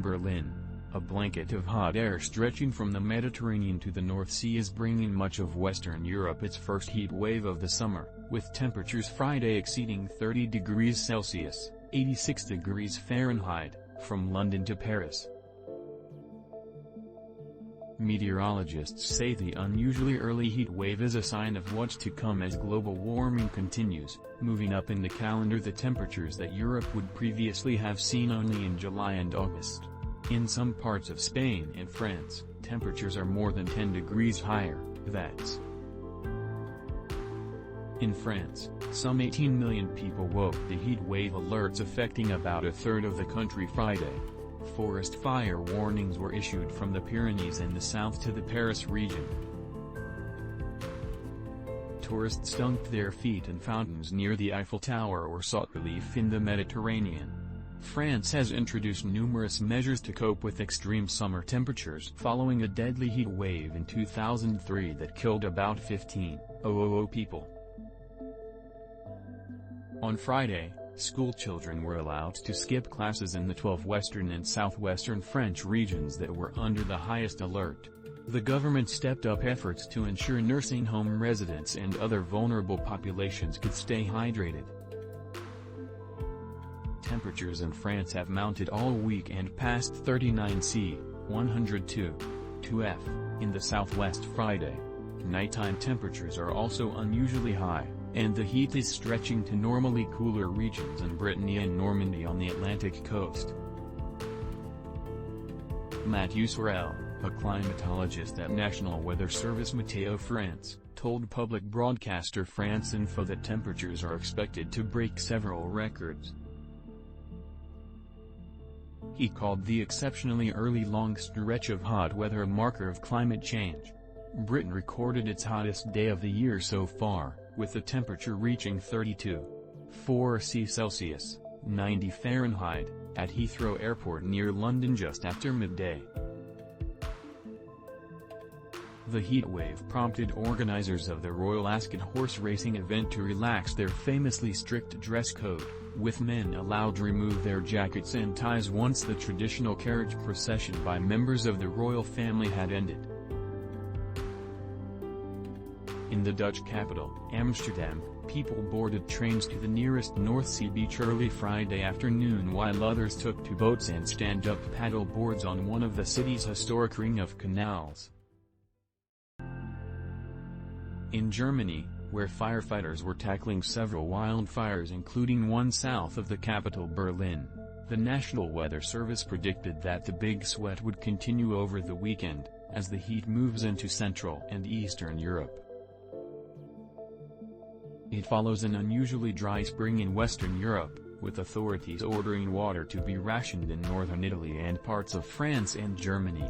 Berlin. A blanket of hot air stretching from the Mediterranean to the North Sea is bringing much of Western Europe its first heat wave of the summer, with temperatures Friday exceeding 30 degrees Celsius, 86 degrees Fahrenheit, from London to Paris. Meteorologists say the unusually early heat wave is a sign of what's to come as global warming continues, moving up in the calendar the temperatures that Europe would previously have seen only in July and August. In some parts of Spain and France, temperatures are more than 10 degrees higher. That's in France, some 18 million people woke the heat wave alerts affecting about a third of the country Friday. Forest fire warnings were issued from the Pyrenees in the south to the Paris region. Tourists dunked their feet in fountains near the Eiffel Tower or sought relief in the Mediterranean. France has introduced numerous measures to cope with extreme summer temperatures following a deadly heat wave in 2003 that killed about 15,000 people. On Friday, schoolchildren were allowed to skip classes in the 12 western and southwestern French regions that were under the highest alert. The government stepped up efforts to ensure nursing home residents and other vulnerable populations could stay hydrated. Temperatures in France have mounted all week and passed 39 C, 102 F, in the southwest Friday. Nighttime temperatures are also unusually high, and the heat is stretching to normally cooler regions in Brittany and Normandy on the Atlantic coast. Matthieu Sorel, a climatologist at National Weather Service Meteo France, told public broadcaster France Info that temperatures are expected to break several records. He called the exceptionally early long stretch of hot weather a marker of climate change. Britain recorded its hottest day of the year so far, with the temperature reaching 32.4 Celsius, 90 Fahrenheit, at Heathrow Airport near London just after midday. The heatwave prompted organizers of the Royal Ascot horse racing event to relax their famously strict dress code, with men allowed to remove their jackets and ties once the traditional carriage procession by members of the royal family had ended. In the Dutch capital, Amsterdam, people boarded trains to the nearest North Sea beach early Friday afternoon while others took to boats and stand-up paddle boards on one of the city's historic ring of canals. In Germany, where firefighters were tackling several wildfires including one south of the capital Berlin, the National Weather Service predicted that the big sweat would continue over the weekend, as the heat moves into Central and Eastern Europe. It follows an unusually dry spring in Western Europe, with authorities ordering water to be rationed in northern Italy and parts of France and Germany.